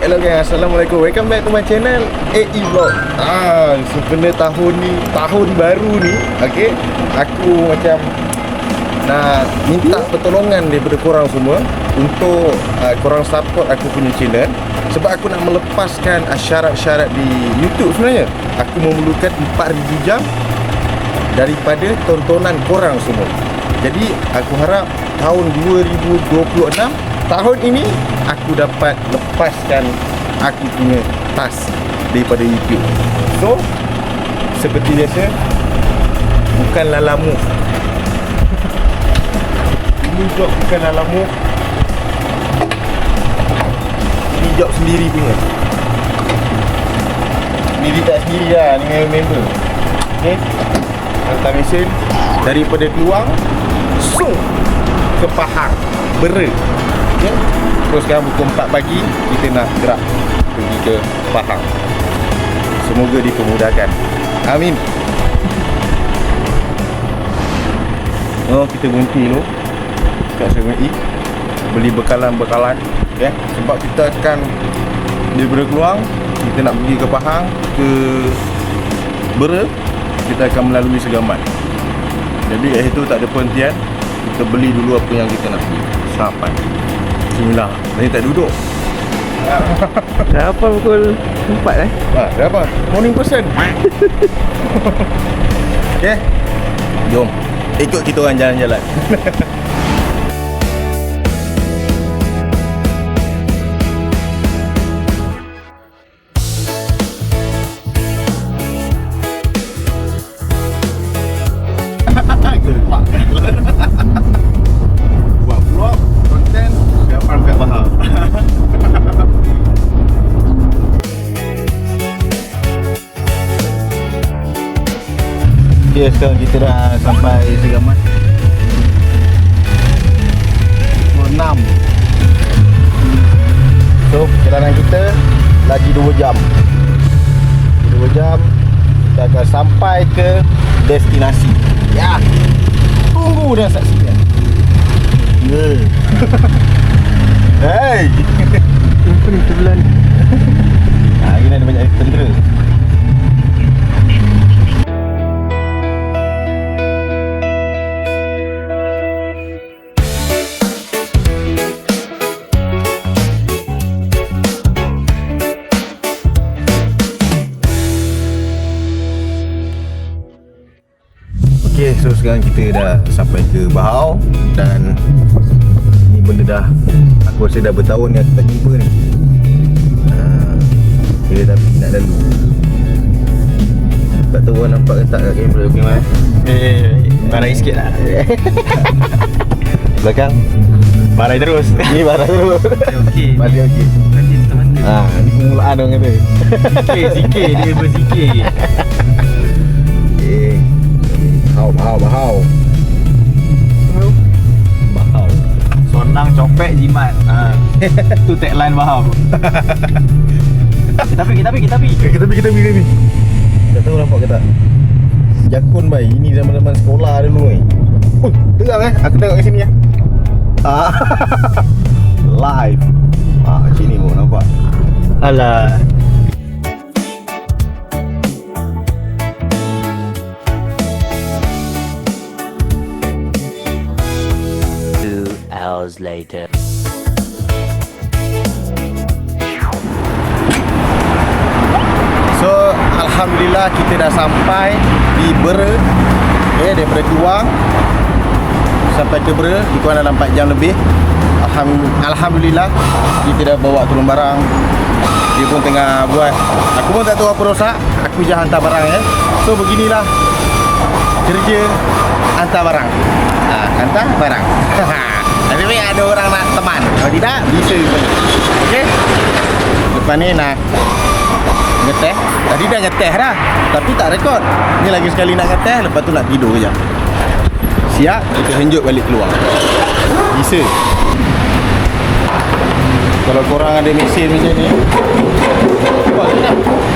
Hello guys, Assalamualaikum. Welcome back to my channel AE Vlog. Sebenarnya tahun ni, tahun baru ni, okay, aku macam nak minta pertolongan daripada korang semua untuk korang support aku punya channel. Sebab aku nak melepaskan syarat-syarat di YouTube sebenarnya. Aku memerlukan 4,000 jam daripada tontonan korang semua. Jadi aku harap tahun 2026, tahun ini aku dapat lepaskan aku punya task daripada YouTube. So, seperti biasa, bukan lalamu. Ini job bukan lalamu. Ini job sendiri punya. Sendiri tak sendiri lah dengan member. Okay, hantar mesin daripada Keluang Sung ke Pahang Bera. Okay, terus sekarang pukul 4 pagi kita nak gerak pergi ke Pahang. Semoga dipermudahkan. Amin. Oh, kita berhenti dulu kat 7E, beli bekalan-bekalan, okay? Sebab kita akan daripada Keluang, kita nak pergi ke Pahang, ke Bera, kita akan melalui Segamat. Jadi kat situ tak ada penghentian. Kita beli dulu apa yang kita nak beli sampai. Bismillah. Nanti tak duduk. Dah apa pukul 4 Dah apa? Morning person. Okay, jom ikut kita orang jalan-jalan. Buat vlog, konten, siapa kat Pahang. Okay, sekarang kita dah sampai Segamat. Pukul 6. So, perjalanan kita lagi 2 jam. 2 jam kita akan sampai ke destinasi. Ya, tunggu dan saksikan. Hey, apa ni sebelah ni? Ini ada banyak tentera. Okay, so sekarang kita dah sampai ke Bahau. Dan ni benda dah, aku rasa dah bertahun ni aku tak jumpa ni. Kita dah nak lalu. Tak tahu orang nampak ke tak kat kamera. Okay, Mai? Barai sikit lah. Belakang Barai terus. ni barang terus. Okey. Masih okey. Nanti tutup mata. Ni permulaan orang kata. Sikit dia bersikit. Okay, Bahau. Bahau. Sonang, copek, jimat. Tu tagline Bahau. Kita pergi. Kita pergi. Tak tahu nampak ke tak? Jakun bai, ini zaman-zaman sekolah dulu ni. Terang aku tengok kat sini ya. Live. Macam ni pun nampak. Alah. Hours later. So, alhamdulillah kita dah sampai di Bera. Okay, daripada Keluang sampai ke Bera di kurang dalam 4 jam lebih. Alhamdulillah kita dah bawa turun barang. Dia pun tengah buat, aku pun tak tahu apa rosak. Aku je hantar barang ya. So beginilah kerja hantar barang. Hantar barang. Tapi baik ada orang nak teman. Kalau tidak, bisa pun. Okay, lepas ni nak ngeteh. Tadi dah ngeteh dah, tapi tak rekod. Ni lagi sekali nak ngeteh, lepas tu nak tidur je. Siap, kita henjuk balik keluar. Bisa. Kalau korang ada mesin macam ni.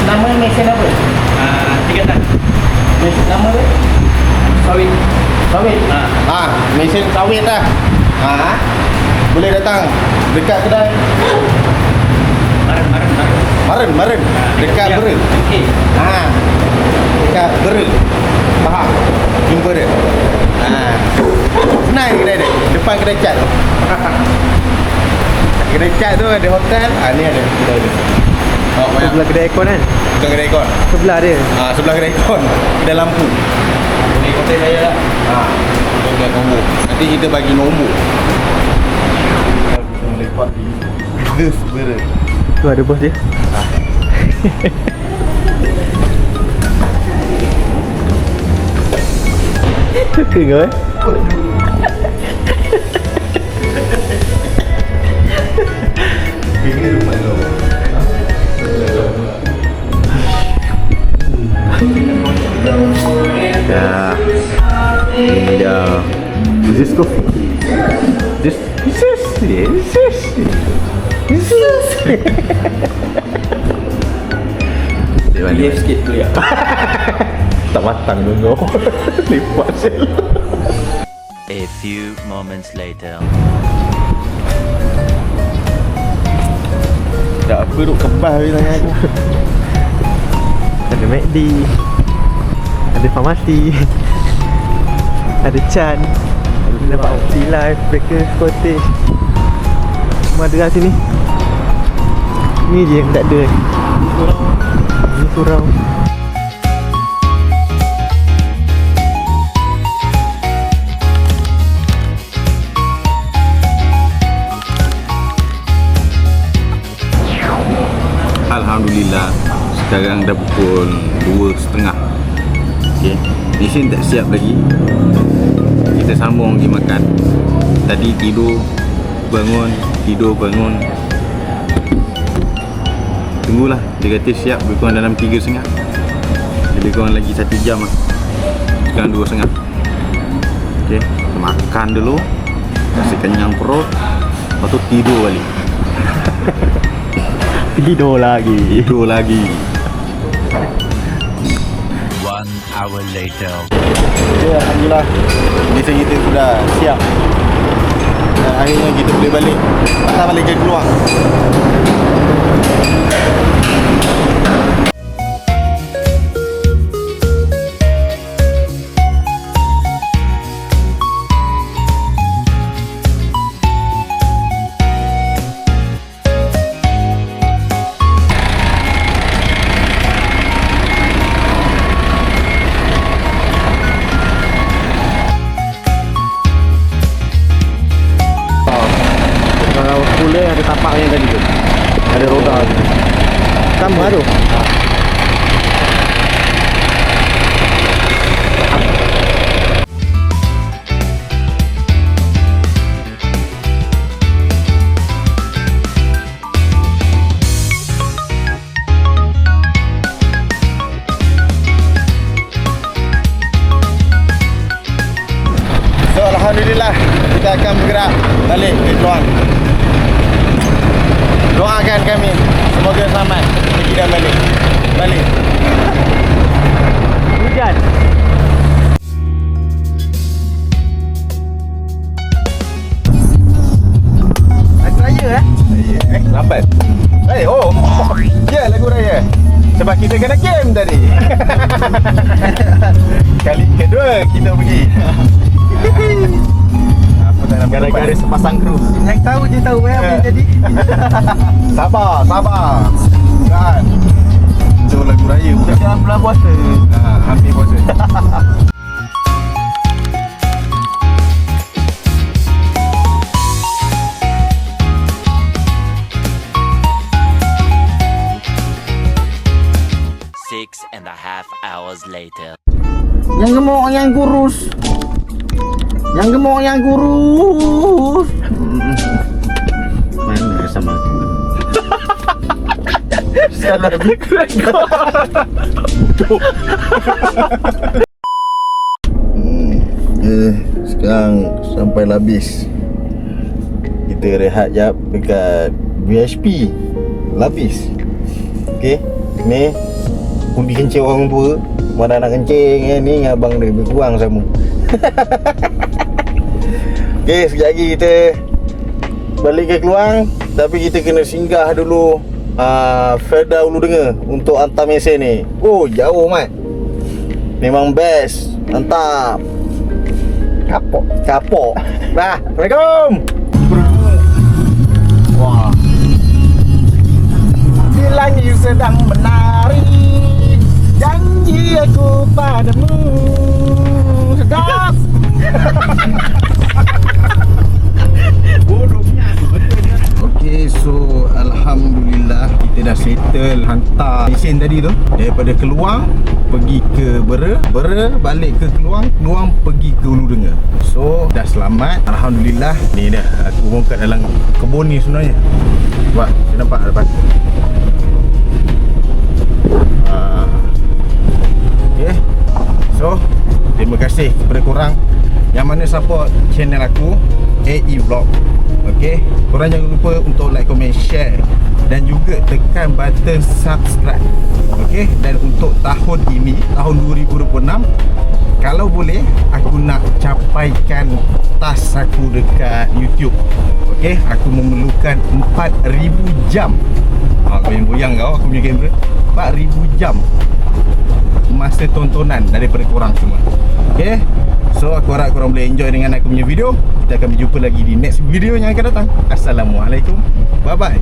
Nama mesin apa? 3 tan. Nama dia? Sawit. Mesin sawit dah. Boleh datang dekat kedai Maren. Dekat Bera. Okey. Dekat Bera. Faham? Jumpa dia. Senang kedai dia. Depan kedai cat tu. Kedai cat tu ada hotel. Ni ada kedai dia. Sebelah kedai aircon kan? Bukan kedai aircon. Sebelah dia. Sebelah kedai aircon. Kedai lampu. Boleh kontak saya lah. Dia nombor. Nanti kita bagi nombor. Kita melepak di Gulf Bera. Tu ada bos dia. Kau Ini rumah kau. Ini dia. Is this coffee? This Relief sikit tu ya. tak matang dulu. Lipat sel. A few moments later. Tak apa duk kebas ni tanya aku. Ada McD, ada farmasi, ada Chan, dapat opsi live, breakfast cottage. Semua ada kat sini. Ni je yang tak ada. Ni surau. Alhamdulillah sekarang dah pukul 2.30. Okey, mesin tak siap lagi. Kita sambung pergi makan. Tadi tidur bangun. Tunggulah, dia kata siap lebih kurang dalam 3.30. Lebih kurang lagi 1 jam lah. Sekarang 2.30. Okey, kita makan dulu. Rasa kenyang perut. Lepas tu tidur balik. Tidur lagi. 1 hour later. Okay, Alhamdulillah desa kita sudah siap. Dan akhirnya kita boleh balik. Patah balik ke Keluang. Kalau cooler ada tapaknya tadi tu. Ada roda tu. Sama tu. So Alhamdulillah kita akan bergerak balik ke Keluang. Doakan kami semoga selamat pergi dan balik. Hujan. Lagu raya Lambat. Ya lagu raya. Sebab kita kena game tadi. Kali kedua kita pergi. Apa tak nak Gara-gara sepasang kru. Yang tahu je tahu apa yang jadi. Sabar. Kan. Itu lagu raya bukan. Dalam bulan puasa. Hampir puasa. Six and a half hours later. Yang gemuk yang kurus. Mana sama aku? Salah rekod. Sekarang sampai Labis. Kita rehat jap dekat VHP Labis. Okey, ni undi kencing orang tua. Mana nak kencing ni dengan abang dia lebih kurang sama. Okey, sekejap lagi kita balik ke Keluang, tapi kita kena singgah dulu Felda Ulu Denga untuk hantar mesin ni. Oh, jauh mat. Memang best. Mantap. Kapok. Dah, Assalamualaikum. Wah. Di langit sedang menari, janji aku padamu. Sedap. Bodohnya. Okey, so alhamdulillah kita dah settle hantar mesin tadi tu daripada Keluang pergi ke Bera, balik ke Keluang pergi ke Ulu Denga. So dah selamat, alhamdulillah. Ni dah aku pun kat dalam kebun ni sebenarnya. Buat, saya nampak ada batu. Okay. So terima kasih kepada korang yang mana support channel aku AE Vlog. Okay, korang jangan lupa untuk like, comment, share dan juga tekan button subscribe. Okay, dan untuk tahun ini, tahun 2026, kalau boleh aku nak capaikan tas aku dekat YouTube. Okay, aku memerlukan 4,000 jam. Goyang-goyang kau aku punya kamera. 4,000 jam masa tontonan daripada korang semua. Okay, so aku harap korang boleh enjoy dengan aku punya video. Kita akan berjumpa lagi di next video yang akan datang. Assalamualaikum. Bye bye.